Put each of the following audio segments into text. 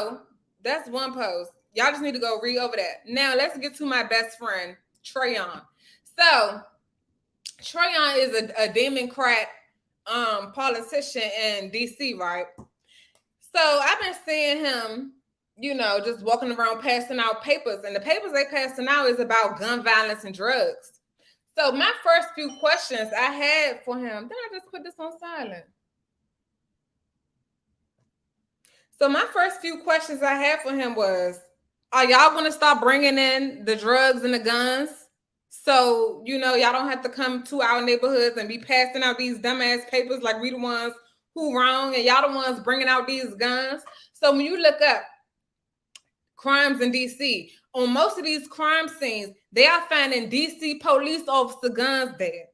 So that's one post. Y'all just need to go read over that. Now let's get to my best friend, Trayon. So Trayon is a Democrat politician in DC, right? So I've been seeing him, just walking around passing out papers, and the papers they passing out is about gun violence and drugs. So my first few questions I had for him, then I just put this on silent. So my first few questions I had for him was, are y'all going to stop bringing in the drugs and the guns? So, y'all don't have to come to our neighborhoods and be passing out these dumbass papers like we the ones who wrong and y'all the ones bringing out these guns. So when you look up crimes in DC, on most of these crime scenes, they are finding DC police officer guns there.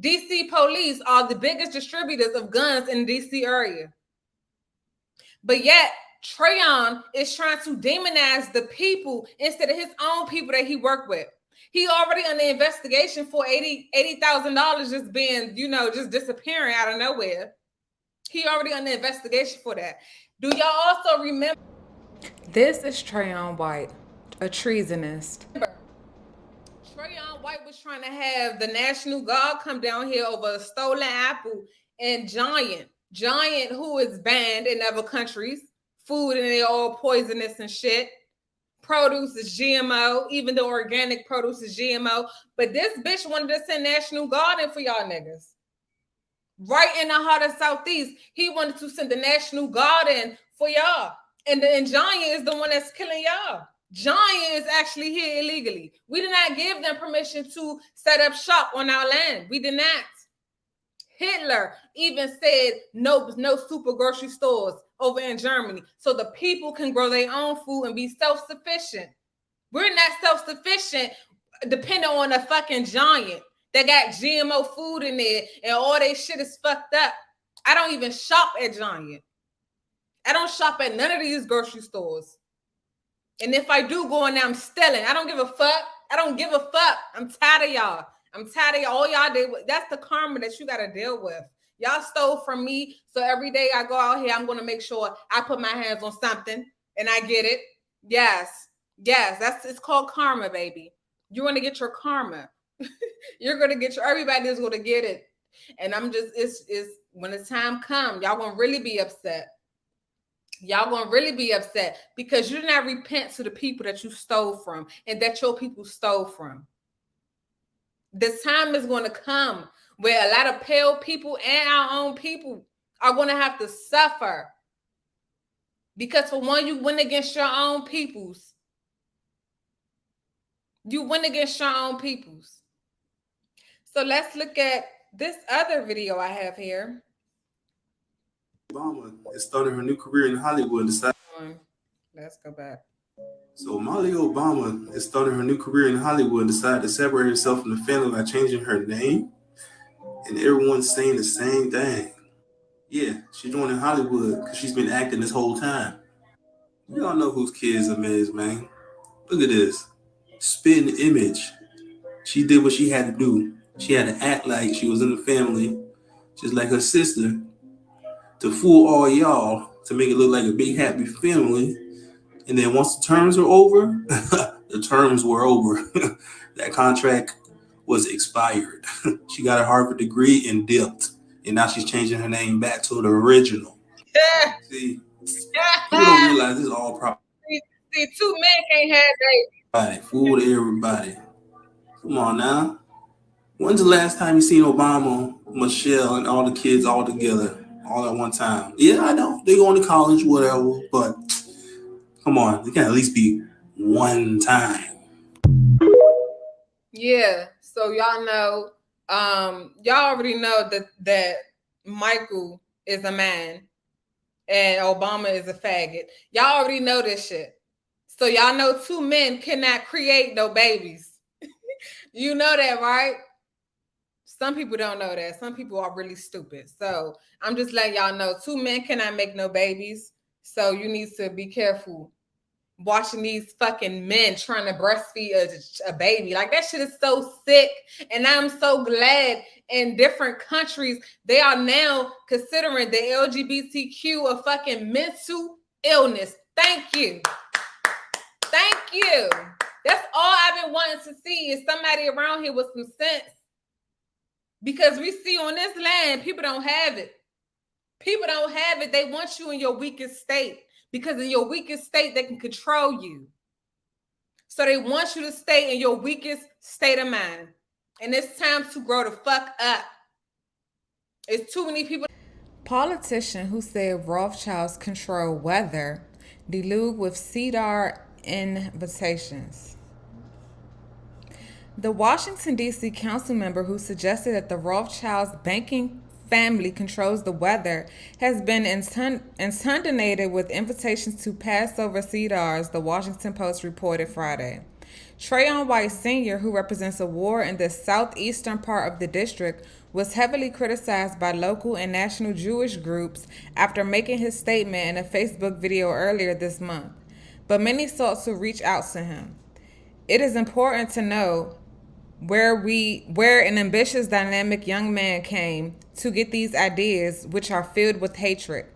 DC police are the biggest distributors of guns in the DC area. But yet, Trayon is trying to demonize the people instead of his own people that he worked with. He already under investigation for $80,000 just being, just disappearing out of nowhere. He already under investigation for that. Do y'all also remember? This is Trayon White, a treasonist. Trayon White was trying to have the National Guard come down here over a stolen apple and Giant, who is banned in other countries, food and they're all poisonous and shit. Produce is GMO, even though organic produce is GMO. But this bitch wanted to send National Guard in for y'all niggas. Right in the heart of Southeast, he wanted to send the National Guard in for y'all. And Giant is the one that's killing y'all. Giant is actually here illegally. We did not give them permission to set up shop on our land. We did not. Hitler even said no super grocery stores over in Germany so the people can grow their own food and be self-sufficient. We're not self-sufficient depending on a fucking Giant that got GMO food in there and all their shit is fucked up. I don't even shop at Giant. I don't shop at none of these grocery stores. And if I do go in there, I'm stealing. I don't give a fuck. I'm tired of y'all. All y'all did. That's the karma that you got to deal with. Y'all stole from me. So every day I go out here, I'm going to make sure I put my hands on something and I get it. Yes. It's called karma, baby. You're going to get your karma. Everybody's going to get it. And it's when the time comes, y'all going to really be upset. Because you did not repent to the people that you stole from and that your people stole from. This time is going to come where a lot of pale people and our own people are going to have to suffer. Because for one, you went against your own peoples. So let's look at this other video I have here. Obama is starting her new career in Hollywood. Let's go back. So Molly Obama is starting her new career in Hollywood and decided to separate herself from the family by changing her name. And everyone's saying the same thing. Yeah, she's joining Hollywood because she's been acting this whole time. We all know whose kids them is, man. Look at this. Spitting image. She did what she had to do. She had to act like she was in the family, just like her sister, to fool all y'all, to make it look like a big happy family. And then once the terms were over, the terms were over. That contract was expired. She got a Harvard degree and dipped. And now she's changing her name back to the original. See, people don't realize this is all proper. See, two men can't have they fooled everybody. Come on now. When's the last time you seen Obama, Michelle, and all the kids all together, all at one time? Yeah, I know. They going to college, whatever, but come on, it can at least be one time. Yeah, so y'all know, y'all already know that Michael is a man and Obama is a faggot. Y'all already know this shit. So y'all know two men cannot create no babies. You know that, right? Some people don't know that. Some people are really stupid. So I'm just letting y'all know, two men cannot make no babies. So you need to be careful watching these fucking men trying to breastfeed a baby. Like, that shit is so sick. And I'm so glad in different countries, they are now considering the LGBTQ a fucking mental illness. Thank you. Thank you. That's all I've been wanting to see is somebody around here with some sense. Because we see on this land, people don't have it. People don't have it. They want you in your weakest state. Because in your weakest state, they can control you. So they want you to stay in your weakest state of mind. And it's time to grow the fuck up. It's too many people. Politician who said Rothschilds control weather delude with CDR invitations. The Washington, D.C. council member who suggested that the Rothschilds banking family controls the weather has been inundated with invitations to Passover CDRs, the Washington Post reported Friday. Trayon White Sr., who represents a ward in the southeastern part of the district, was heavily criticized by local and national Jewish groups after making his statement in a Facebook video earlier this month. But many sought to reach out to him. It is important to know where an ambitious, dynamic young man came to get these ideas, which are filled with hatred.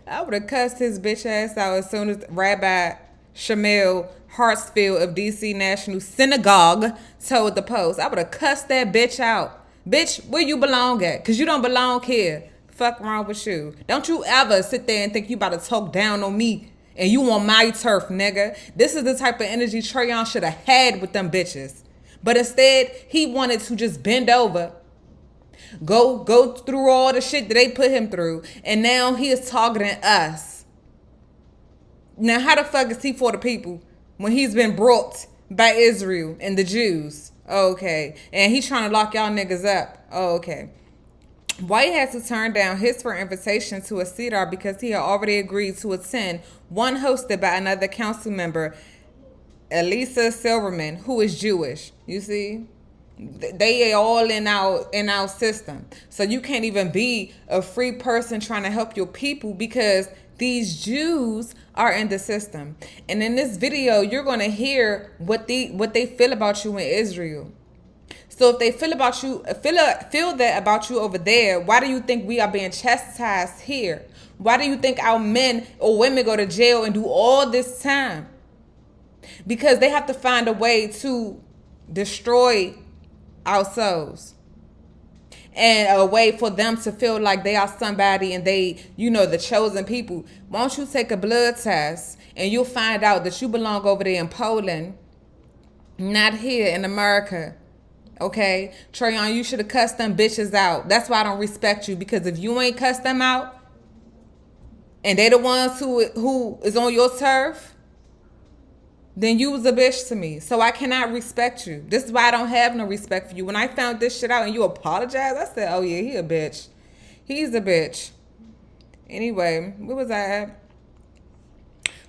I would have cussed his bitch ass out as soon as Rabbi Shamil Hartsfield of D.C. National Synagogue told the Post. I would have cussed that bitch out. Bitch, where you belong at? Because you don't belong here. Fuck wrong with you. Don't you ever sit there and think you about to talk down on me and you on my turf, nigga. This is the type of energy Trayon should have had with them bitches. But instead, he wanted to just bend over, go through all the shit that they put him through, and now he is targeting us. Now, how the fuck is he for the people when he's been brought by Israel and the Jews? Okay. And he's trying to lock y'all niggas up. Okay. White had to turn down his first invitation to a CDR because he had already agreed to attend one hosted by another council member, Elisa Silverman, who is Jewish. You see? They all in our system. So you can't even be a free person trying to help your people because these Jews are in the system. And in this video, you're going to hear what they feel about you in Israel. So if they feel that about you over there, why do you think we are being chastised here? Why do you think our men or women go to jail and do all this time? Because they have to find a way to destroy our souls. And a way for them to feel like they are somebody and they, the chosen people. Why don't you take a blood test and you'll find out that you belong over there in Poland, not here in America. Okay? Trayon, you should have cussed them bitches out. That's why I don't respect you. Because if you ain't cussed them out, and they the ones who is on your turf, then you was a bitch to me. So I cannot respect you. This is why I don't have no respect for you. When I found this shit out and you apologized, I said, oh yeah, he a bitch. He's a bitch. Anyway, where was I at?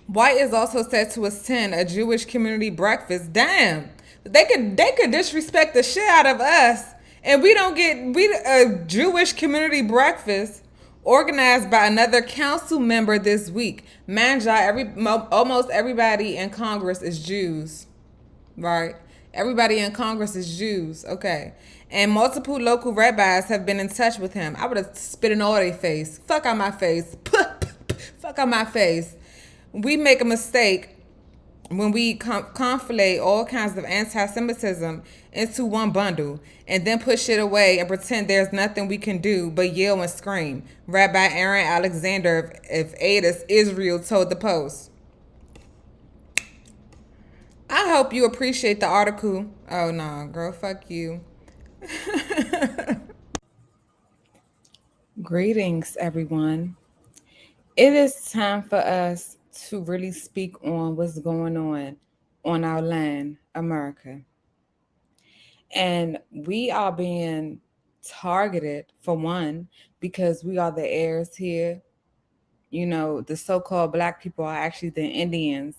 White is also said to attend a Jewish community breakfast. Damn. They could disrespect the shit out of us, and we don't get a Jewish community breakfast organized by another council member this week. Mind you, almost everybody in Congress is Jews, right? Everybody in Congress is Jews, okay? And multiple local rabbis have been in touch with him. I would have spit in all their face. Fuck out my face. Fuck out my face. We make a mistake when we conflate all kinds of anti-Semitism into one bundle and then push it away and pretend there's nothing we can do but yell and scream. Rabbi Aaron Alexander of Adas, Israel, told the Post. I hope you appreciate the article. Oh, no, girl, fuck you. Greetings, everyone. It is time for us to really speak on what's going on our land, America. And we are being targeted, for one, because we are the heirs here. The so-called Black people are actually the Indians,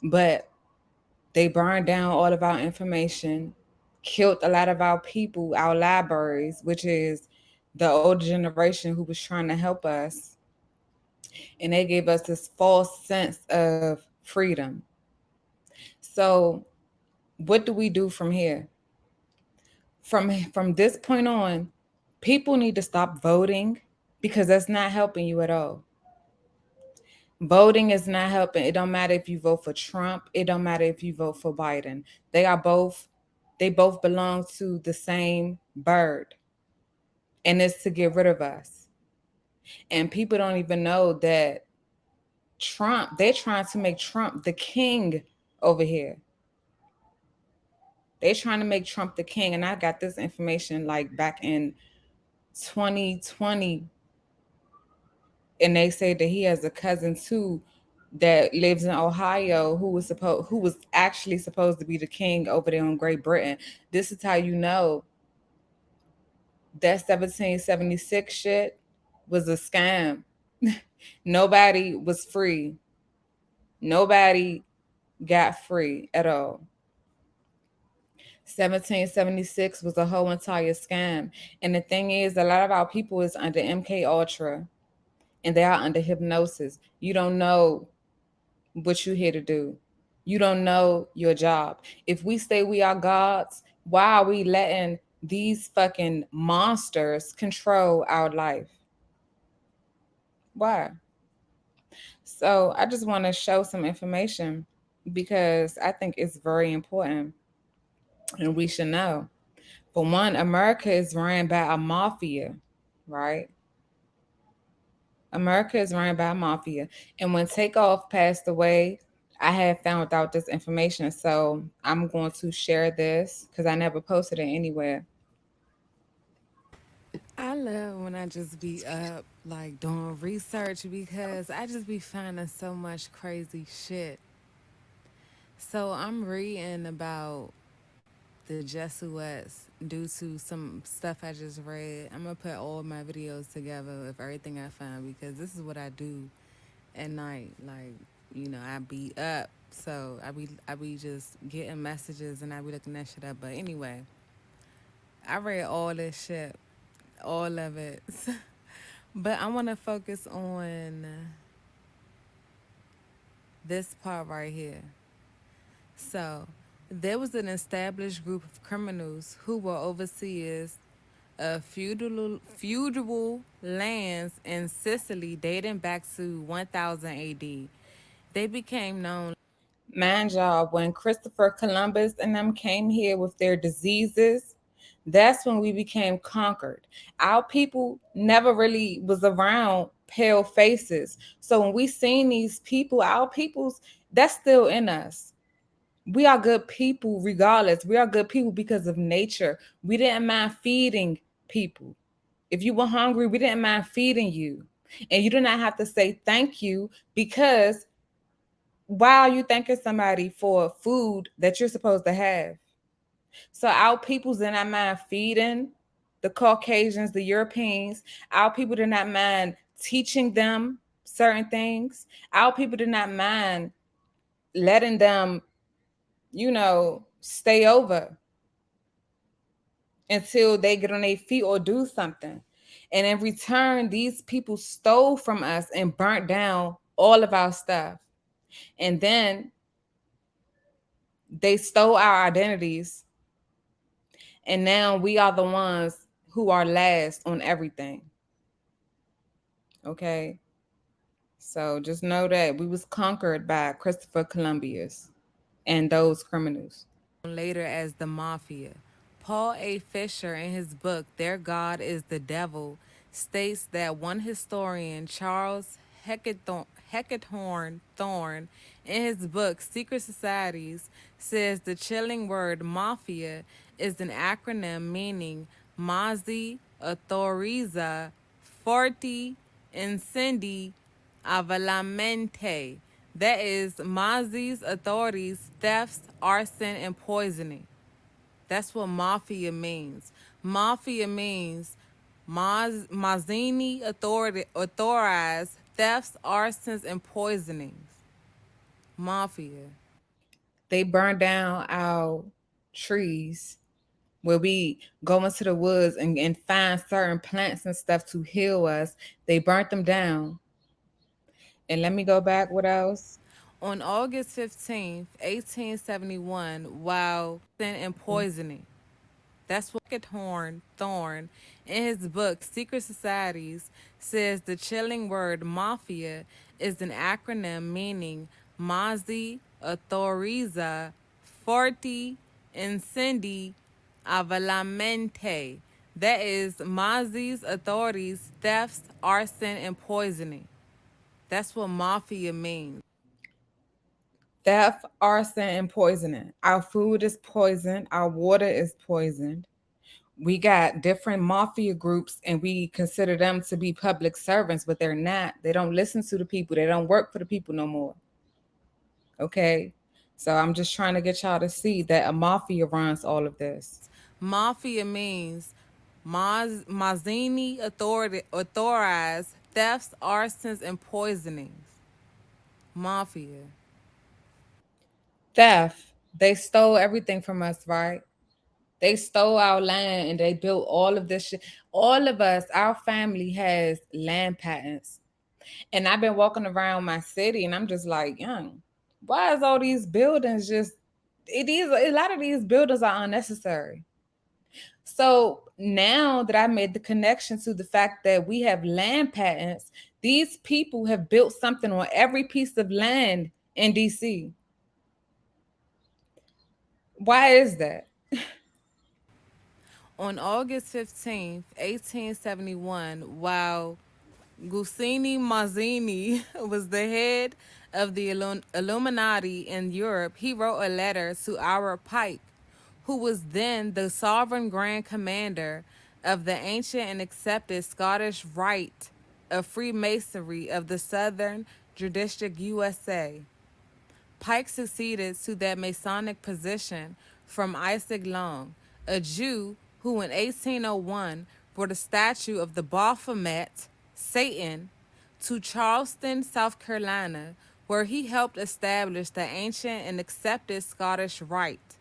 but they burned down all of our information, killed a lot of our people, our libraries, which is the older generation who was trying to help us. And they gave us this false sense of freedom. So what do we do from here? From this point on, people need to stop voting because that's not helping you at all. Voting is not helping. It don't matter if you vote for Trump. It don't matter if you vote for Biden. They are both, they both belong to the same bird, and it's to get rid of us. And people don't even know that Trump, they're trying to make Trump the king over here. They're trying to make Trump the king. And I got this information like back in 2020. And they say that he has a cousin too that lives in Ohio who was actually supposed to be the king over there in Great Britain. This is how you know that 1776 shit was a scam. Nobody was free. Nobody got free at all. 1776 was a whole entire scam. And the thing is, a lot of our people is under MK Ultra and they are under hypnosis. You don't know what you're here to do. You don't know your job. If we say we are gods, why are we letting these fucking monsters control our life? Why? So I just want to show some information because I think it's very important and we should know. For one, America is ran by a mafia, right? America is ran by a mafia. And when Takeoff passed away, I had found out this information. So I'm going to share this because I never posted it anywhere. I love when I just be up, like doing research because I just be finding so much crazy shit. So I'm reading about the Jesuits due to some stuff I just read. I'm gonna put all my videos together with everything I find because this is what I do at night. Like, you know, I be up. So I be just getting messages and I be looking that shit up. But anyway, I read all this shit, all of it. But I wanna focus on this part right here. So, there was an established group of criminals who were overseers of feudal lands in Sicily dating back to 1000 AD. They became known. Man, y'all, when Christopher Columbus and them came here with their diseases, that's when we became conquered. Our people never really was around pale faces. So when we seen these people, our peoples, that's still in us. We are good people regardless. We are good people because of nature. We didn't mind feeding people. If you were hungry, we didn't mind feeding you. And you do not have to say thank you because why are you thanking somebody for food that you're supposed to have? So our peoples did not mind feeding the Caucasians, the Europeans. Our people did not mind teaching them certain things. Our people did not mind letting them, stay over until they get on their feet or do something. And in return, these people stole from us and burnt down all of our stuff. And then they stole our identities. And now we are the ones who are last on everything. Okay. So just know that we was conquered by Christopher Columbus and those criminals. Later as the mafia. Paul A. Fisher, in his book Their God is the Devil, states that one historian, Charles Heckethorn Thorne, in his book Secret Societies, says the chilling word mafia is an acronym meaning Mazi Autoriza Forti Incendi Avalamente. That is Mazi's authorities, thefts, arson, and poisoning. That's what mafia means. Mafia means Mazzini authorized thefts, arsons, and poisonings. Mafia. They burn down our trees where we go into the woods and find certain plants and stuff to heal us. They burnt them down. And let me go back. What else? On August 15th, 1871, while and poisoning. That's what Thorne, in his book Secret Societies, says the chilling word mafia is an acronym meaning Mazi Autoriza Forti Incendi Avalamente. That is Mazi's authorities, thefts, arson, and poisoning. That's what mafia means. Theft, arson, and poisoning. Our food is poisoned. Our water is poisoned. We got different mafia groups and we consider them to be public servants, but they're not. They don't listen to the people. They don't work for the people no more. Okay. So I'm just trying to get y'all to see that a mafia runs all of this. Mafia means Mazzini authorized thefts, arsons, and poisonings. Mafia. Theft. They stole everything from us, right? They stole our land and they built all of this shit. All of us, our family has land patents. And I've been walking around my city and I'm just like, young, why is all these buildings just it is a lot of these buildings are unnecessary. So now that I made the connection to the fact that we have land patents, these people have built something on every piece of land in DC. Why is that? On August 15th, 1871, while Guccini Mazzini was the head of the Illuminati in Europe, he wrote a letter to our Pike, who was then the sovereign grand commander of the ancient and accepted Scottish Rite of Freemasonry of the Southern Judicial USA. Pike succeeded to that Masonic position from Isaac Long, a Jew who in 1801 brought a statue of the Baphomet, Satan, to Charleston, South Carolina, where he helped establish the ancient and accepted Scottish Rite.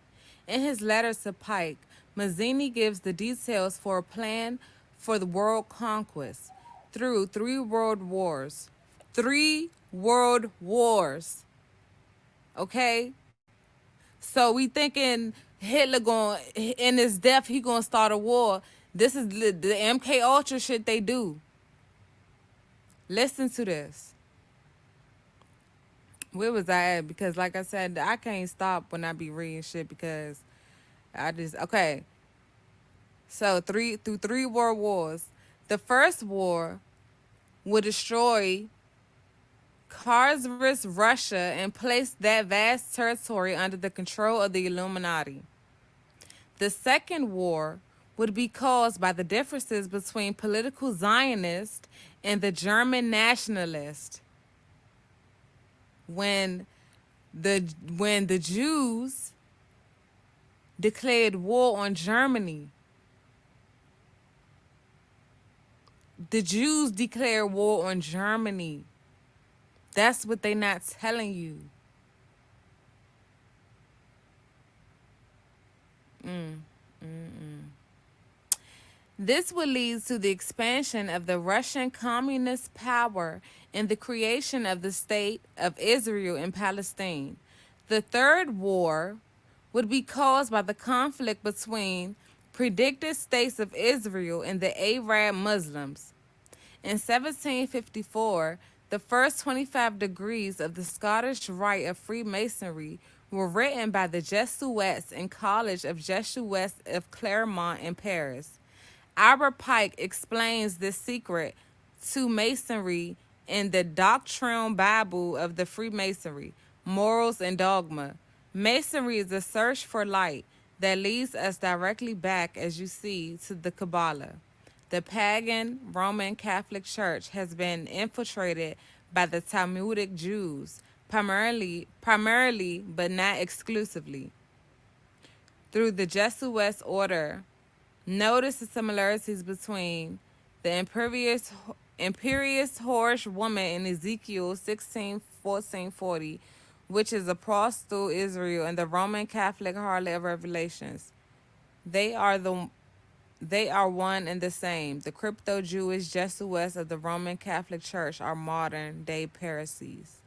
In his letter to Pike, Mazzini gives the details for a plan for the world conquest through three world wars. Three world wars. Okay? So we thinking Hitler going in his death he gonna start a war. This is the MK Ultra shit they do. Listen to this. Where was I at? Because like I said, I can't stop when I be reading shit because I just okay. So three world wars. The first war would destroy Tsarist Russia and place that vast territory under the control of the Illuminati. The second war would be caused by the differences between political Zionists and the German nationalists. When the Jews declared war on Germany, the Jews declared war on Germany. That's what they not telling you. This would lead to the expansion of the Russian communist power and the creation of the state of Israel in Palestine. The third war would be caused by the conflict between predicted states of Israel and the Arab Muslims. In 1754, the first 25 degrees of the Scottish Rite of Freemasonry were written by the Jesuits in College of Jesuits of Claremont in Paris. Albert Pike explains this secret to Masonry in the Doctrinal Bible of the Freemasonry, Morals and Dogma. Masonry is a search for light that leads us directly back, as you see, to the Kabbalah. The pagan Roman Catholic Church has been infiltrated by the Talmudic Jews, primarily but not exclusively, through the Jesuit order. Notice the similarities between the imperious Horish woman in Ezekiel 16:14-40, which is a prostitute Israel, and the Roman Catholic harlot of Revelations. They are the they are one and the same. The crypto Jewish Jesuits of the Roman Catholic Church are modern day Pharisees.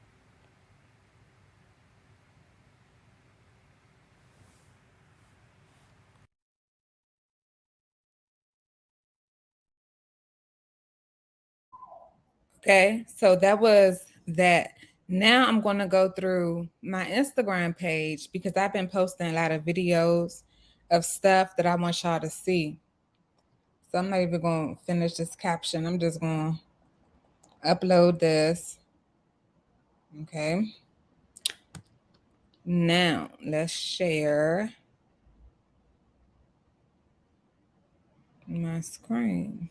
Okay. So that was that now I'm going to go through my Instagram page because I've been posting a lot of videos of stuff that I want y'all to see. So I'm not even going to finish this caption. I'm just going to upload this. Okay. Now let's share my screen.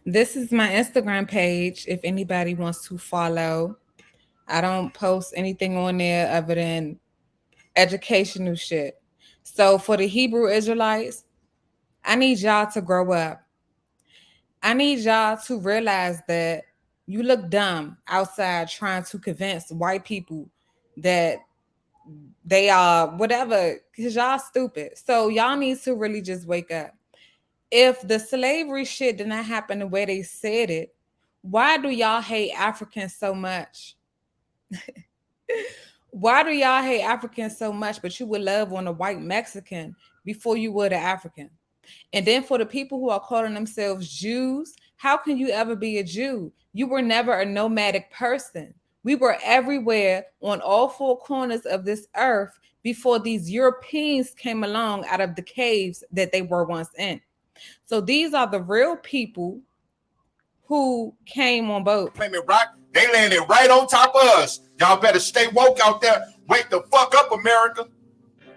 This is my Instagram page if anybody wants to follow. I don't post anything on there other than educational shit. So for the Hebrew Israelites, I need y'all to grow up. I need y'all to realize that you look dumb outside trying to convince white people that they are whatever, because y'all stupid. So y'all need to really just wake up. If the slavery shit did not happen the way they said it, why do y'all hate Africans so much? Why do y'all hate Africans so much, but you would love on a white Mexican before you would an African? And then for the people who are calling themselves Jews, how can you ever be a Jew? You were never a nomadic person. We were everywhere on all four corners of this earth before these Europeans came along out of the caves that they were once in. So these are the real people who came on boat. They landed right on top of us. Y'all better stay woke out there. Wake the fuck up, America.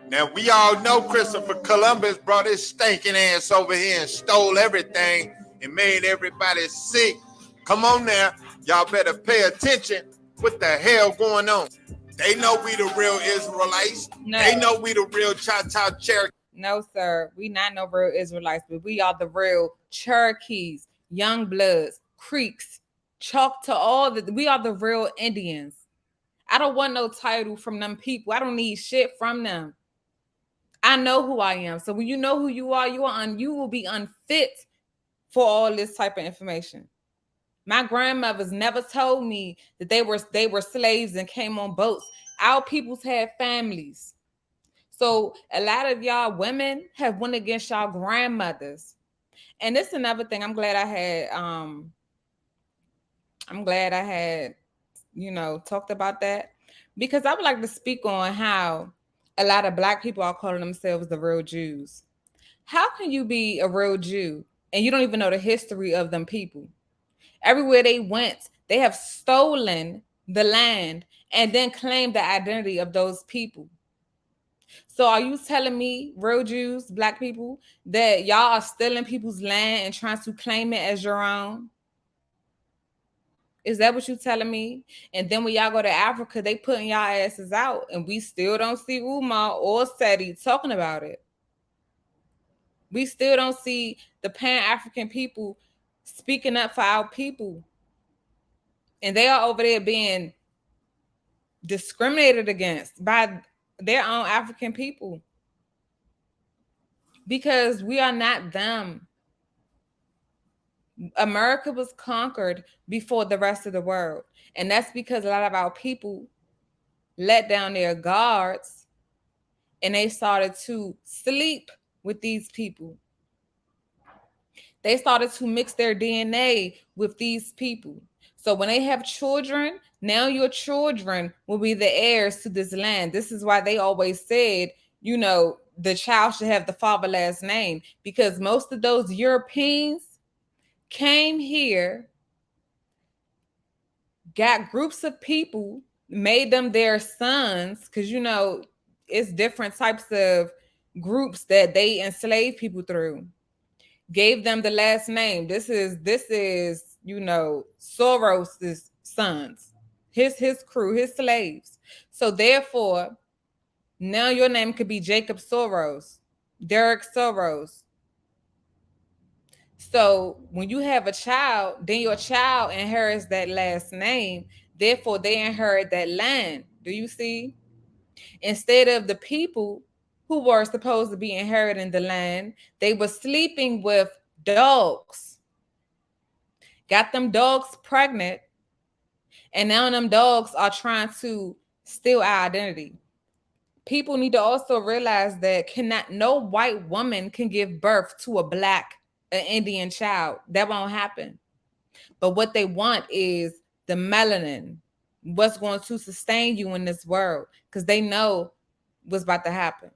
Now, we all know Christopher Columbus brought his stinking ass over here and stole everything and made everybody sick. Come on now. Y'all better pay attention. What the hell going on? They know we the real Israelites. No. They know we the real Choctaw Cherokee. No, sir. We not no real Israelites, but we are the real Cherokees, Young Bloods, Creeks, we are the real Indians. I don't want no title from them people. I don't need shit from them. I know who I am. So when you know who you are, you will be unfit for all this type of information. My grandmothers never told me that they were slaves and came on boats. Our peoples had families. So a lot of y'all women have went against y'all grandmothers. And this is another thing. I'm glad I had, talked about that, because I would like to speak on how a lot of Black people are calling themselves the real Jews. How can you be a real Jew and you don't even know the history of them people? Everywhere they went, they have stolen the land and then claimed the identity of those people. So are you telling me, real Jews, Black people, that y'all are stealing people's land and trying to claim it as your own? Is that what you telling me? And then when y'all go to Africa, they putting y'all asses out, and we still don't see Umar or Seti talking about it. We still don't see the Pan-African people speaking up for our people. And they are over there being discriminated against by their own African people. Because we are not them. America was conquered before the rest of the world. And that's because a lot of our people let down their guards and they started to sleep with these people. They started to mix their DNA with these people. So when they have children, now your children will be the heirs to this land. This is why they always said, the child should have the father last name, because most of those Europeans came here, got groups of people, made them their sons, because it's different types of groups that they enslave people through. Gave them the last name. This is Soros's sons, his crew, his slaves. So therefore, now your name could be Jacob Soros, Derek Soros. So when you have a child, then your child inherits that last name. Therefore, they inherit that land. Do you see? Instead of the people who were supposed to be inheriting the land, they were sleeping with dogs. Got them dogs pregnant. And now them dogs are trying to steal our identity. People need to also realize that no white woman can give birth to a Black an Indian child. That won't happen. But what they want is the melanin, what's going to sustain you in this world, because they know what's about to happen.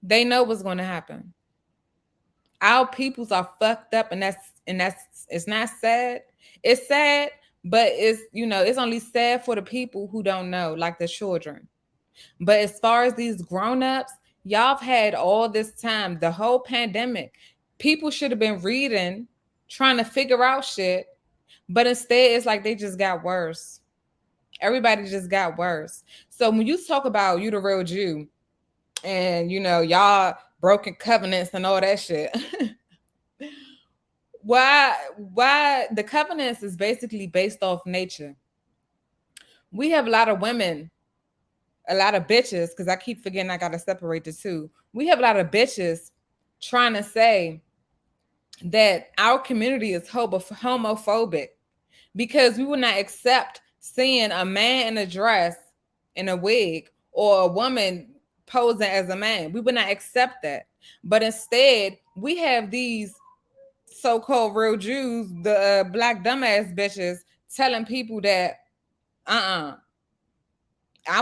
They know what's going to happen. Our peoples are fucked up, and that's it's not sad. It's sad, but it's it's only sad for the people who don't know, like the children. But as far as these grown-ups, y'all have had all this time, the whole pandemic. People should have been reading, trying to figure out shit, but instead it's like they just got worse. Everybody just got worse. So when you talk about you the real Jew and y'all broken covenants and all that shit, why the covenants is basically based off nature. We have a lot of women, a lot of bitches, because I keep forgetting I gotta separate the two. We have a lot of bitches trying to say that our community is homophobic because we will not accept seeing a man in a dress, in a wig, or a woman posing as a man. We would not accept that. But instead, we have these so-called real Jews, the black dumbass bitches, telling people that our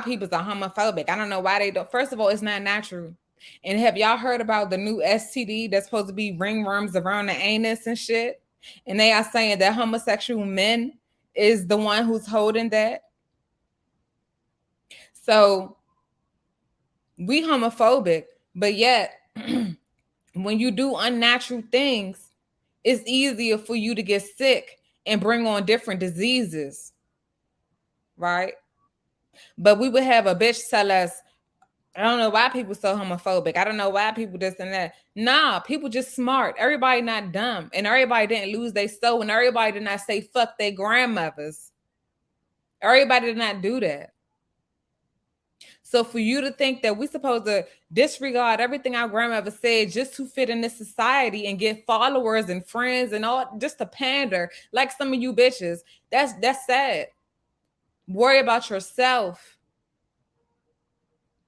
peoples are homophobic. I don't know why they don't. First of all, it's not natural. And have y'all heard about the new STD that's supposed to be ringworms around the anus and shit? And they are saying that homosexual men is the one who's holding that. So we homophobic, but yet when you do unnatural things, it's easier for you to get sick and bring on different diseases, right? But we would have a bitch tell us, I don't know why people so homophobic. I don't know why people this and that. Nah, people just smart. Everybody not dumb. And everybody didn't lose their soul. And everybody did not say fuck their grandmothers. Everybody did not do that. So for you to think that we're supposed to disregard everything our grandmother said just to fit in this society and get followers and friends and all, just to pander like some of you bitches, that's sad. Worry about yourself.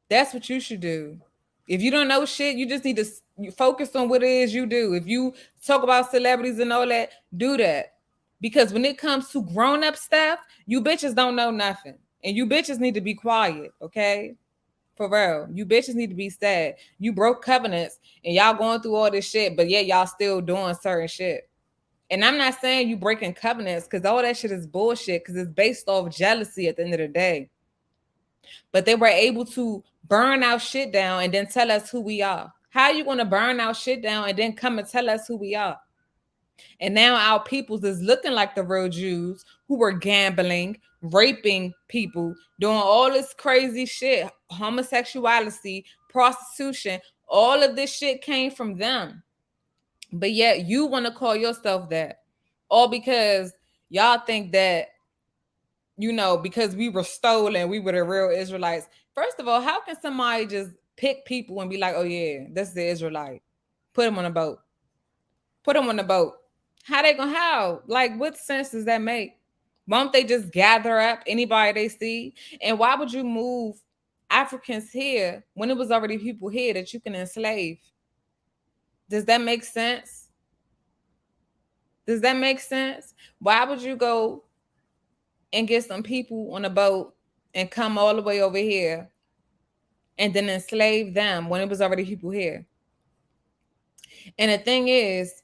That's what you should do. If you don't know shit, you just need to focus on what it is you do. If you talk about celebrities and all that, do that. Because when it comes to grown-up stuff, you bitches don't know nothing. And you bitches need to be quiet, okay? For real. You bitches need to be sad. You broke covenants and y'all going through all this shit, but yeah, y'all still doing certain shit. And I'm not saying you breaking covenants because all that shit is bullshit because it's based off jealousy at the end of the day. But they were able to burn our shit down and then tell us who we are. How are you going to burn our shit down and then come and tell us who we are? And now our peoples is looking like the real Jews who were gambling, raping people, doing all this crazy shit, homosexuality, prostitution. All of this shit came from them. But yet you want to call yourself that. All because y'all think that, because we were stolen, we were the real Israelites. First of all, how can somebody just pick people and be like, oh yeah, that's the Israelite? Put them on a boat. Put them on the boat. How? Like, what sense does that make? Won't they just gather up anybody they see? And why would you move Africans here when it was already people here that you can enslave? Does that make sense? Does that make sense? Why would you go and get some people on a boat and come all the way over here and then enslave them when it was already people here? And the thing is,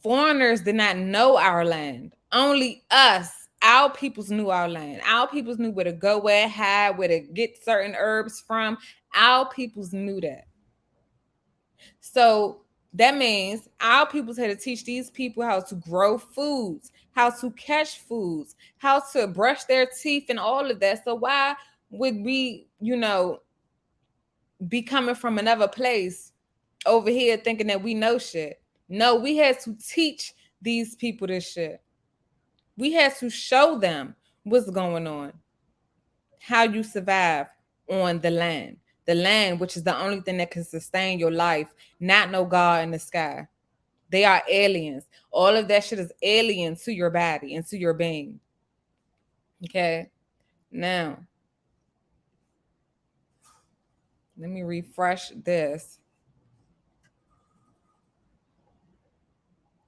foreigners did not know our land. Only us, our peoples knew our land. Our peoples knew where to go at, hide, where to get certain herbs from. Our peoples knew that. So that means our peoples had to teach these people how to grow foods, how to catch foods, how to brush their teeth and all of that. So why would we, be coming from another place over here thinking that we know shit? No, we had to teach these people this shit. We had to show them what's going on, how you survive on the land, which is the only thing that can sustain your life, not no God in the sky. They are aliens. All of that shit is alien to your body and to your being. Okay. Now, let me refresh this.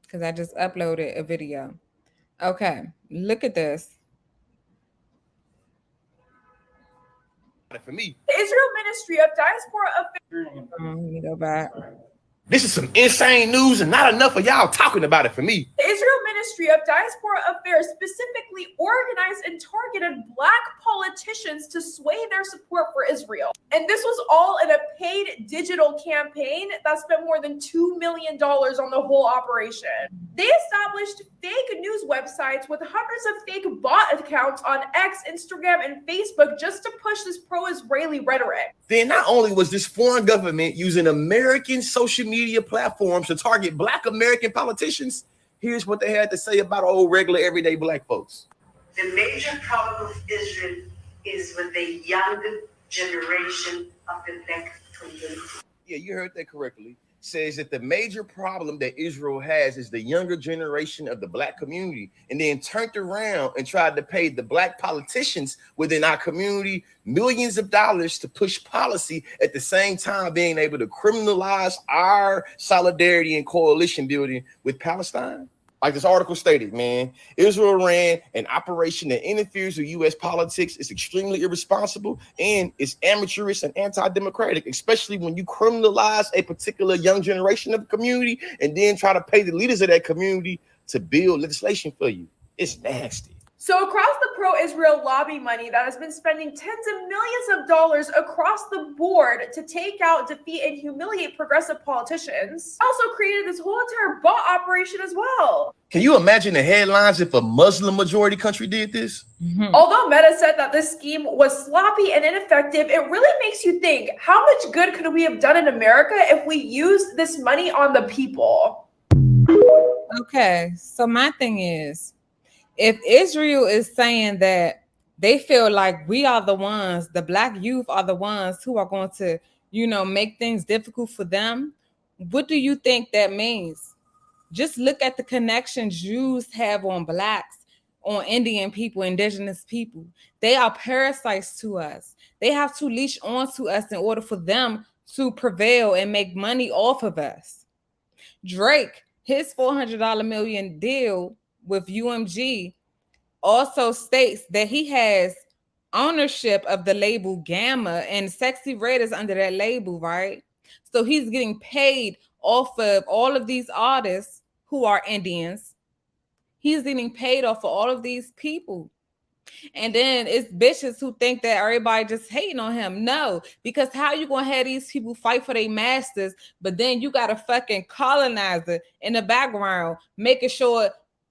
because I just uploaded a video. Okay, look at this. For me, The Israel Ministry of Diaspora Affairs. Let me go back. this is some insane news and not enough of y'all talking about it for me. The Israel Ministry of Diaspora Affairs specifically organized and targeted Black politicians to sway their support for Israel. And this was all in a paid digital campaign that spent more than $2 million on the whole operation. They established fake news websites with hundreds of fake bot accounts on X, Instagram, and Facebook just to push this pro-Israeli rhetoric. Then not only was this foreign government using American social media platforms to target Black American politicians, here's what they had to say about old regular everyday Black folks. The major problem with Israel is with the young generation of the Black community. Yeah, you heard that correctly. Says that the major problem that Israel has is the younger generation of the Black community, and then turned around and tried to pay the Black politicians within our community millions of dollars to push policy, at the same time being able to criminalize our solidarity and coalition building with Palestine. Like this article stated, man, Israel ran an operation that interferes with U.S. politics. It's extremely irresponsible, and it's amateurish and anti-democratic, especially when you criminalize a particular young generation of the community and then try to pay the leaders of that community to build legislation for you. It's nasty. So across the pro-Israel lobby money that has been spending tens of millions of dollars across the board to take out, defeat, and humiliate progressive politicians, also created this whole entire bot operation as well. Can you imagine the headlines if a Muslim majority country did this? Although Meta said that this scheme was sloppy and ineffective, it really makes you think, how much good could we have done in America if we used this money on the people? Okay, so my thing is, if Israel is saying that they feel like we are the ones, the Black youth are the ones who are going to, make things difficult for them, what do you think that means? Just look at the connections Jews have on Blacks, on Indian people, indigenous people. They are parasites to us. They have to leash onto us in order for them to prevail and make money off of us. Drake, his $400 million deal with UMG also states that he has ownership of the label Gamma, and Sexy Red is under that label, right? So he's getting paid off of all of these artists who are Indians. He's getting paid off of all of these people. And then it's bitches who think that everybody just hating on him. No, because how you gonna have these people fight for their masters, but then you got a fucking colonizer in the background making sure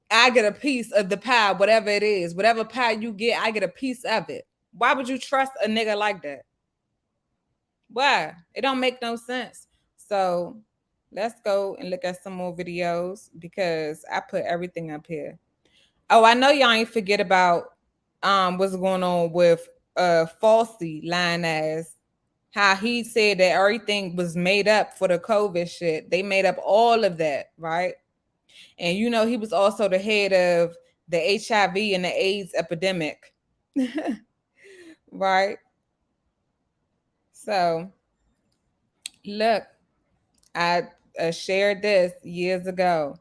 I get a piece of the pie, whatever it is. Whatever pie you get, I get a piece of it. Why would you trust a nigga like that? Why? It don't make no sense. So let's go and look at some more videos because I put everything up here. Oh, I know y'all ain't forget about what's going on with Falsey lying ass. How he said that everything was made up for the COVID shit. They made up all of that, right? And he was also the head of the HIV and the AIDS epidemic. Right? So, look, I shared this years ago.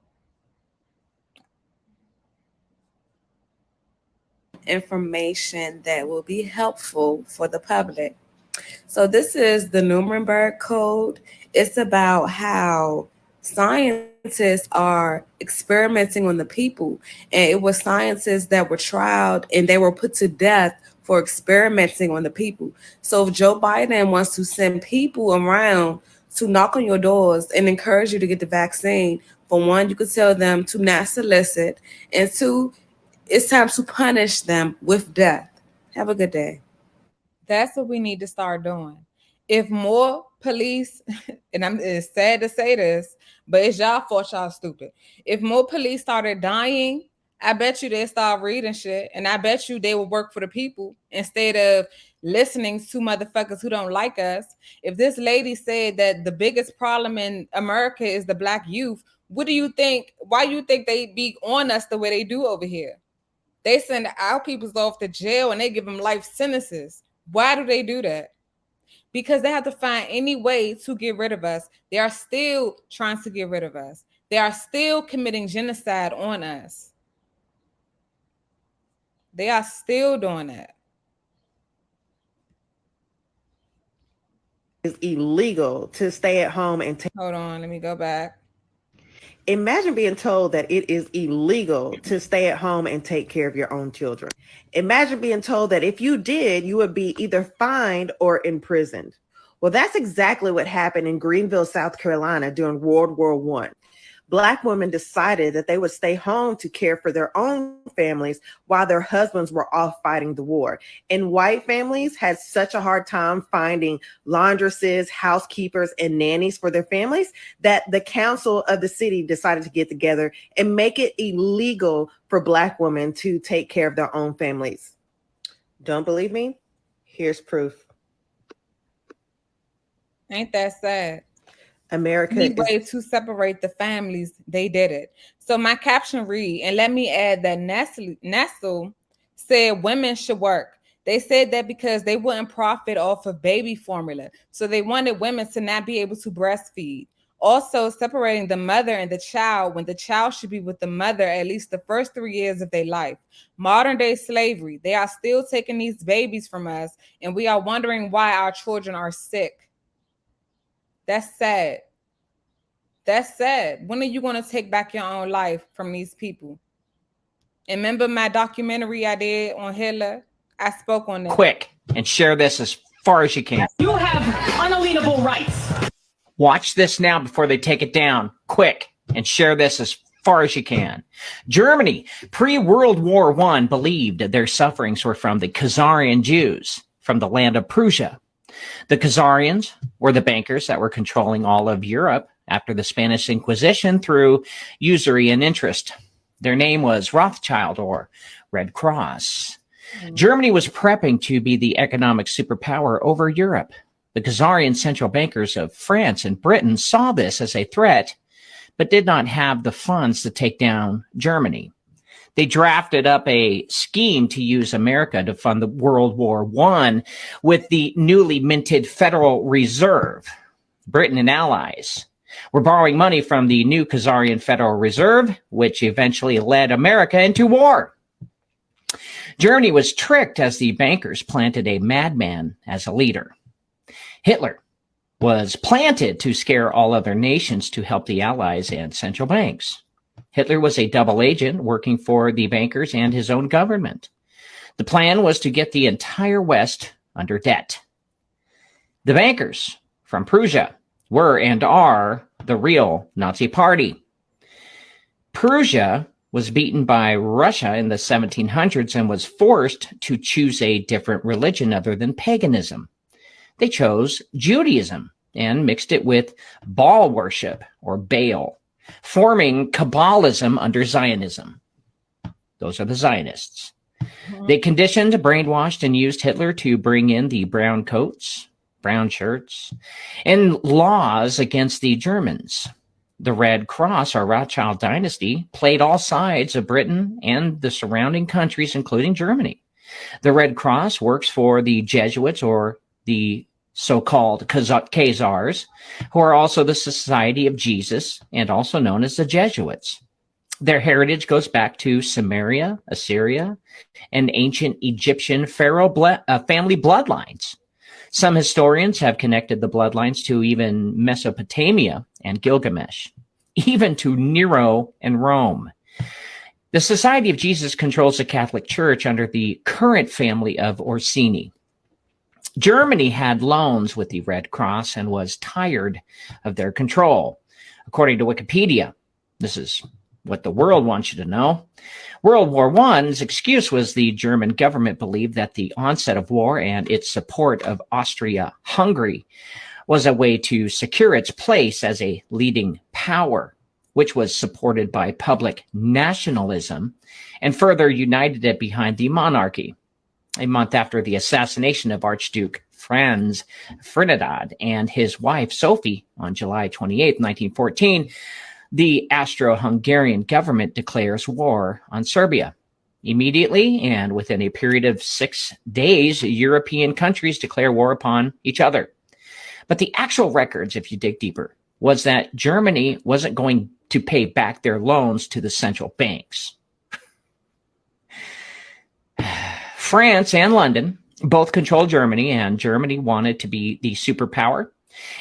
Information that will be helpful for the public. So this is the Nuremberg Code. It's about how scientists are experimenting on the people, and it was scientists that were trialed and they were put to death for experimenting on the people. So if Joe Biden wants to send people around to knock on your doors and encourage you to get the vaccine, for one, you could tell them to not solicit, and two, it's time to punish them with death. Have a good day. That's what we need to start doing. If more police, and it's sad to say this, but it's y'all fault y'all stupid. If more police started dying, I bet you they'll start reading shit, and I bet you they will work for the people instead of listening to motherfuckers who don't like us. If this lady said that the biggest problem in America is the Black youth, what do you think? Why do you think they be on us the way they do over here? They send our people off to jail and they give them life sentences. Why do they do that? Because they have to find any way to get rid of us. They are still trying to get rid of us. They are still committing genocide on us. They are still doing that. It's illegal to stay at home and take. Hold on, let me go back. Imagine being told that it is illegal to stay at home and take care of your own children. Imagine being told that if you did, you would be either fined or imprisoned. Well, that's exactly what happened in Greenville, South Carolina during World War I. Black women decided that they would stay home to care for their own families while their husbands were off fighting the war. And white families had such a hard time finding laundresses, housekeepers, and nannies for their families that the council of the city decided to get together and make it illegal for Black women to take care of their own families. Don't believe me? Here's proof. Ain't that sad? America Be brave to separate the families. They did it. So my caption read, and let me add that Nestle said women should work. They said that because they wouldn't profit off of baby formula. So they wanted women to not be able to breastfeed. Also separating the mother and the child when the child should be with the mother at least the first 3 years of their life. Modern day slavery. They are still taking these babies from us, and we are wondering why our children are sick. That's sad. That's sad. When are you going to take back your own life from these people? And remember my documentary I did on Hitler? I spoke on that. Quick, and share this as far as you can. You have unalienable rights. Watch this now before they take it down. Quick, and share this as far as you can. Germany, pre-World War I, believed their sufferings were from the Khazarian Jews from the land of Prussia. The Khazarians were the bankers that were controlling all of Europe after the Spanish Inquisition through usury and interest. Their name was Rothschild or Red Cross. Germany was prepping to be the economic superpower over Europe. The Khazarian central bankers of France and Britain saw this as a threat, but did not have the funds to take down Germany. They drafted up a scheme to use America to fund the World War I with the newly minted Federal Reserve. Britain and allies were borrowing money from the new Khazarian Federal Reserve, which eventually led America into war. Germany was tricked as the bankers planted a madman as a leader. Hitler was planted to scare all other nations to help the allies and central banks. Hitler was a double agent working for the bankers and his own government. The plan was to get the entire West under debt. The bankers from Prussia were and are the real Nazi Party. Prussia was beaten by Russia in the 1700s and was forced to choose a different religion other than paganism. They chose Judaism and mixed it with Baal worship or Baal, forming Kabbalism under Zionism. Those are the Zionists. They conditioned, brainwashed, and used Hitler to bring in the brown coats, brown shirts, and laws against the Germans. The Red Cross, or Rothschild dynasty, played all sides of Britain and the surrounding countries, including Germany. The Red Cross works for the Jesuits, or the so-called Khazars, who are also the Society of Jesus and also known as the Jesuits. Their heritage goes back to Samaria, Assyria, and ancient Egyptian pharaoh family bloodlines. Some historians have connected the bloodlines to even Mesopotamia and Gilgamesh, even to Nero and Rome. The Society of Jesus controls the Catholic Church under the current family of Orsini. Germany had loans with the Red Cross and was tired of their control. According to Wikipedia, this is what the world wants you to know. World War I's excuse was the German government believed that the onset of war and its support of Austria-Hungary was a way to secure its place as a leading power, which was supported by public nationalism and further united it behind the monarchy. A month after the assassination of Archduke Franz Ferdinand and his wife Sophie on July 28, 1914, the Austro-Hungarian government declares war on Serbia. Immediately, and within a period of 6 days, European countries declare war upon each other. But the actual records, if you dig deeper, was that Germany wasn't going to pay back their loans to the central banks. France and London both controlled Germany, and Germany wanted to be the superpower.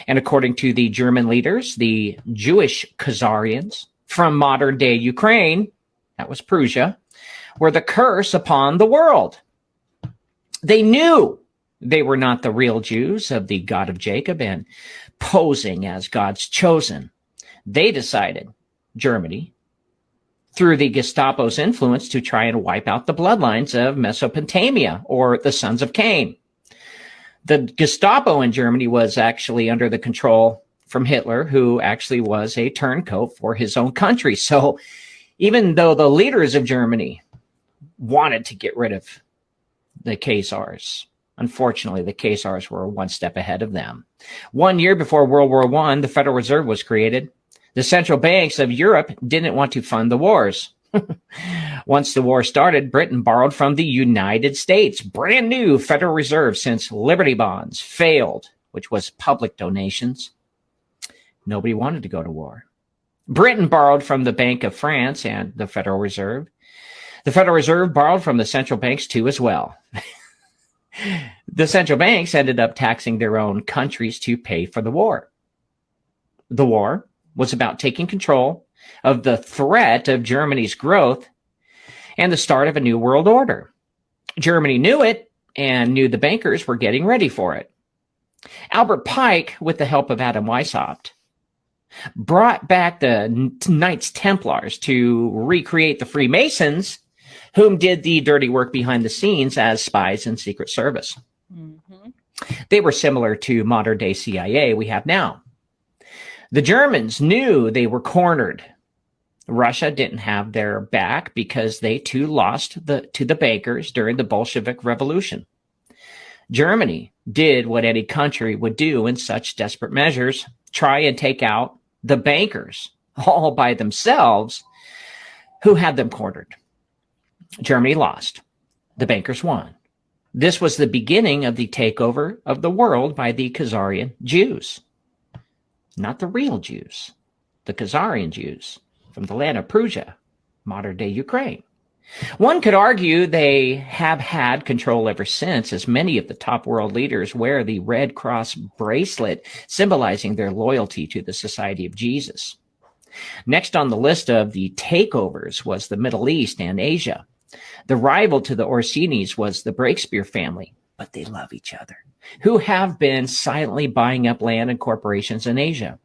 And according to the German leaders, the Jewish Khazarians from modern-day Ukraine, that was Prussia, were the curse upon the world. They knew they were not the real Jews of the God of Jacob and posing as God's chosen. They decided, Germany, through the Gestapo's influence, to try and wipe out the bloodlines of Mesopotamia, or the sons of Cain. The Gestapo in Germany was actually under the control from Hitler, who actually was a turncoat for his own country. So even though the leaders of Germany wanted to get rid of the Khazars, unfortunately, the Khazars were one step ahead of them. 1 year before World War I, the Federal Reserve was created. The central banks of Europe didn't want to fund the wars. Once the war started, Britain borrowed from the United States. Brand new Federal Reserve since Liberty Bonds failed, which was public donations. Nobody wanted to go to war. Britain borrowed from the Bank of France and the Federal Reserve. The Federal Reserve borrowed from the central banks too as well. The central banks ended up taxing their own countries to pay for the war. The war was about taking control of the threat of Germany's growth and the start of a new world order. Germany knew it and knew the bankers were getting ready for it. Albert Pike, with the help of Adam Weishaupt, brought back the Knights Templars to recreate the Freemasons, whom did the dirty work behind the scenes as spies and Secret Service. Mm-hmm. They were similar to modern-day CIA we have now. The Germans knew they were cornered. Russia didn't have their back because they too lost to the bankers during the Bolshevik Revolution. Germany did what any country would do in such desperate measures, try and take out the bankers all by themselves who had them cornered. Germany lost. The bankers won. This was the beginning of the takeover of the world by the Khazarian Jews. Not the real Jews, the Khazarian Jews from the land of Prussia, modern-day Ukraine. One could argue they have had control ever since, as many of the top world leaders wear the Red Cross bracelet, symbolizing their loyalty to the Society of Jesus. Next on the list of the takeovers was the Middle East and Asia. The rival to the Orsinis was the Breakspear family, but they love each other, who have been silently buying up land and corporations in Asia.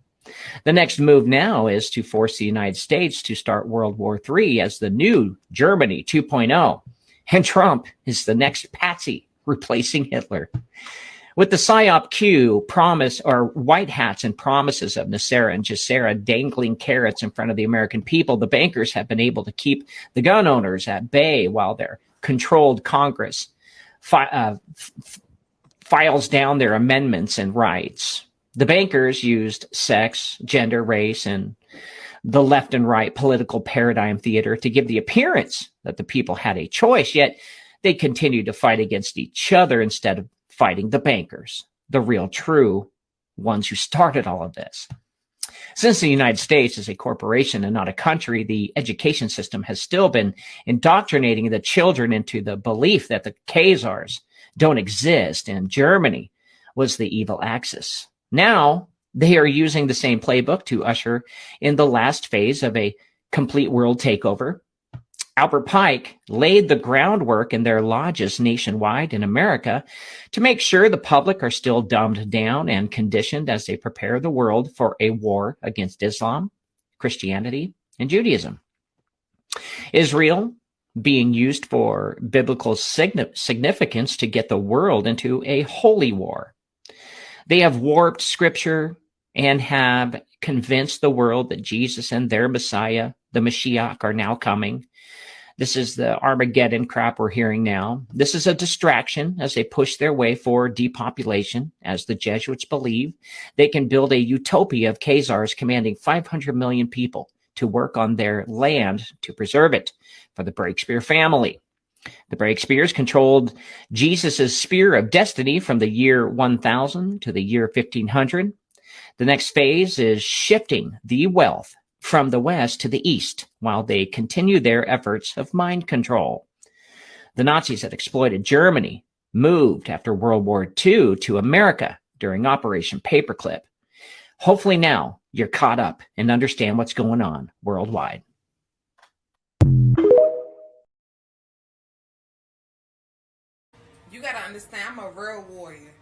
The next move now is to force the United States to start World War III as the new Germany 2.0. And Trump is the next patsy replacing Hitler. With the PSYOP Q promise, or white hats and promises of Nasser and Jassera dangling carrots in front of the American people, the bankers have been able to keep the gun owners at bay while their controlled Congress files down their amendments and rights. The bankers used sex, gender, race, and the left and right political paradigm theater to give the appearance that the people had a choice, yet they continued to fight against each other instead of fighting the bankers, the real true ones who started all of this. Since the United States is a corporation and not a country, the education system has still been indoctrinating the children into the belief that the Khazars don't exist and Germany was the evil axis. Now they are using the same playbook to usher in the last phase of a complete world takeover. Albert Pike laid the groundwork in their lodges nationwide in America to make sure the public are still dumbed down and conditioned as they prepare the world for a war against Islam, Christianity, and Judaism. Israel being used for biblical significance to get the world into a holy war. They have warped scripture and have convinced the world that Jesus and their Messiah, the Mashiach, are now coming. This is the Armageddon crap we're hearing now. This is a distraction as they push their way for depopulation. As the Jesuits believe, they can build a utopia of Khazars commanding 500 million people to work on their land to preserve it for the Breakspear family. The Breakspears controlled Jesus' spear of destiny from the year 1000 to the year 1500. The next phase is shifting the wealth from the West to the East while they continue their efforts of mind control. The Nazis had exploited Germany, moved after World War II to America during Operation Paperclip. Hopefully now you're caught up and understand what's going on worldwide. You gotta understand, I'm a real warrior.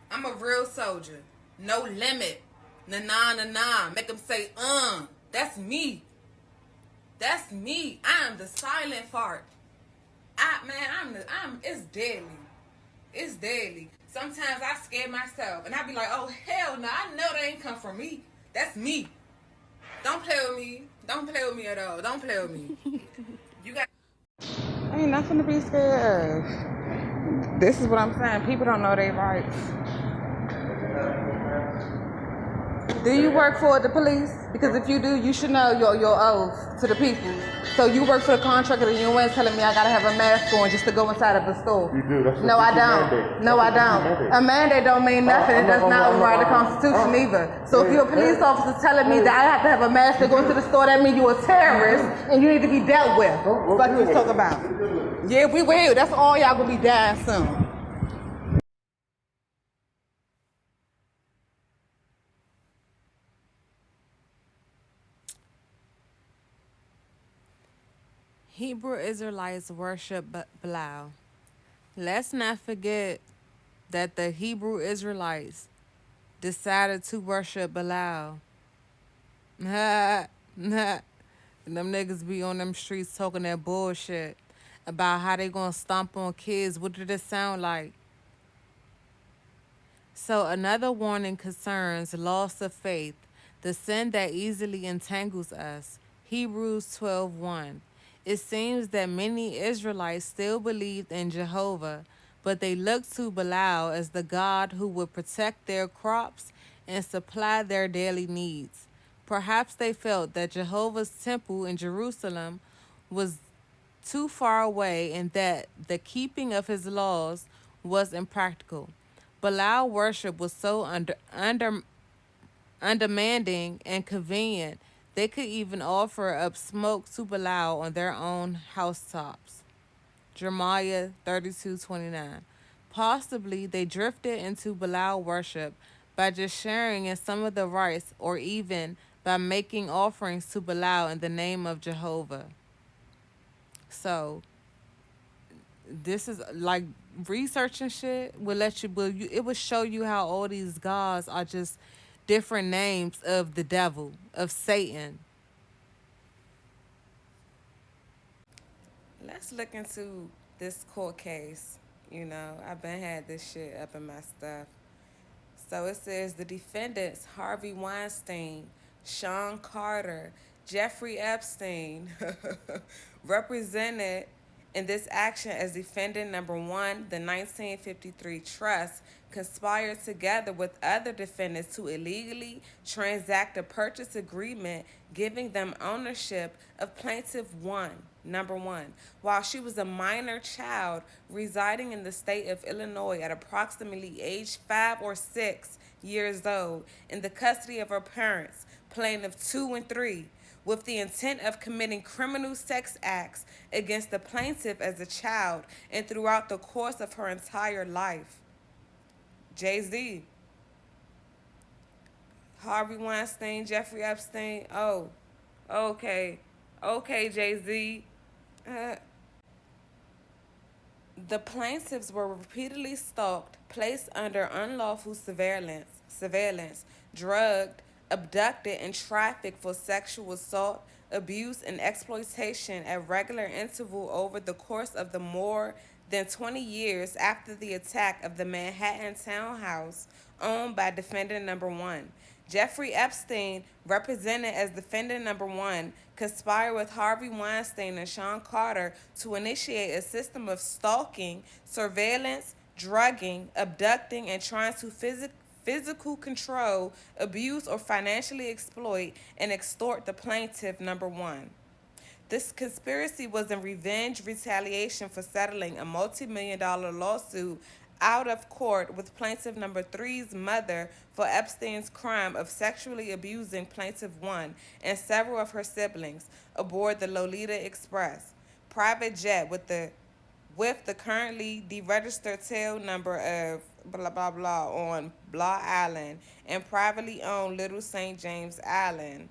I'm a real soldier. No limit. Na. Make them say, that's me. That's me. I am the silent fart. It's deadly. It's deadly. Sometimes I scare myself and I be like, oh, hell no, I know they ain't come from me. That's me. Don't play with me. Don't play with me at all. Don't play with me. You got. Ain't nothing to be scared of. This is what I'm saying. People don't know their rights. Do you work for the police? Because if you do, you should know your oath to the people. So you work for the contractor and you ain't telling me I gotta have a mask on just to go inside of the store. You do. That's no, I don't. No, I don't. A mandate don't mean nothing. It does not override the Constitution either. So if you're a police officer telling me that I have to have a mask to go into the store, that means you're a terrorist and you need to be dealt with. What you talk about? Yeah, we will. That's all y'all gonna be dying soon. Hebrew Israelites worship Baal. Let's not forget that the Hebrew Israelites decided to worship Baal. Them niggas be on them streets talking that bullshit about how they gonna stomp on kids. What did it sound like? So another warning concerns loss of faith, the sin that easily entangles us. Hebrews 12:1. It seems that many Israelites still believed in Jehovah, but they looked to Baal as the God who would protect their crops and supply their daily needs. Perhaps they felt that Jehovah's temple in Jerusalem was too far away and that the keeping of his laws was impractical. Baal worship was so undemanding and convenient, they could even offer up smoke to Baal on their own housetops. Jeremiah 32:29. Possibly they drifted into Baal worship by just sharing in some of the rites or even by making offerings to Baal in the name of Jehovah. So this is like researching shit it will show you how all these gods are just different names of the devil, of Satan. Let's look into this court case. I've been had this shit up in my stuff. So it says the defendants, Harvey Weinstein, Sean Carter, Jeffrey Epstein, represented in this action as defendant number one, the 1953 trust, conspired together with other defendants to illegally transact a purchase agreement giving them ownership of plaintiff one, number one, while she was a minor child residing in the state of Illinois at approximately age 5 or 6 years old in the custody of her parents, plaintiff 2 and 3, with the intent of committing criminal sex acts against the plaintiff as a child and throughout the course of her entire life. Jay-Z, Harvey Weinstein, Jeffrey Epstein. Oh, okay. Okay, Jay-Z. The plaintiffs were repeatedly stalked, placed under unlawful surveillance, drugged, abducted, and trafficked for sexual assault, abuse, and exploitation at regular interval over the course of the more than 20 years after the attack of the Manhattan townhouse owned by defendant number one. Jeffrey Epstein, represented as defendant number one, conspired with Harvey Weinstein and Sean Carter to initiate a system of stalking, surveillance, drugging, abducting, and trying to physical control, abuse, or financially exploit and extort the plaintiff number one. This conspiracy was in retaliation for settling a multi-million-dollar lawsuit out of court with plaintiff number 3's mother for Epstein's crime of sexually abusing plaintiff 1 and several of her siblings aboard the Lolita Express private jet with the currently deregistered tail number of blah blah blah on Blah Island and privately owned Little St. James Island.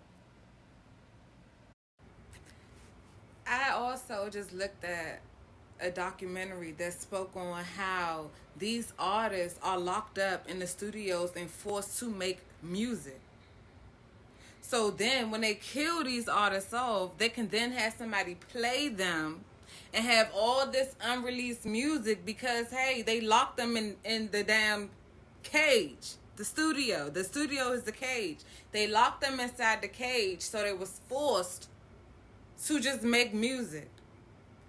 I also just looked at a documentary that spoke on how these artists are locked up in the studios and forced to make music. So then when they kill these artists off, they can then have somebody play them and have all this unreleased music because, hey, they locked them in the damn cage. The studio is the cage. They locked them inside the cage, so they was forced to just make music.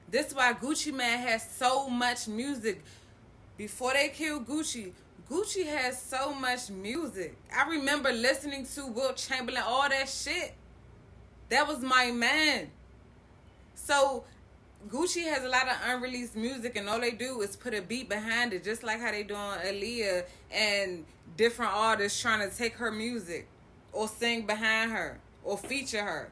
This is why Gucci Mane has so much music. Before they killed Gucci, Gucci has so much music. I remember listening to Wilt Chamberlain, all that shit. That was my man. So Gucci has a lot of unreleased music, and all they do is put a beat behind it, just like how they do on Aaliyah and different artists trying to take her music or sing behind her or feature her.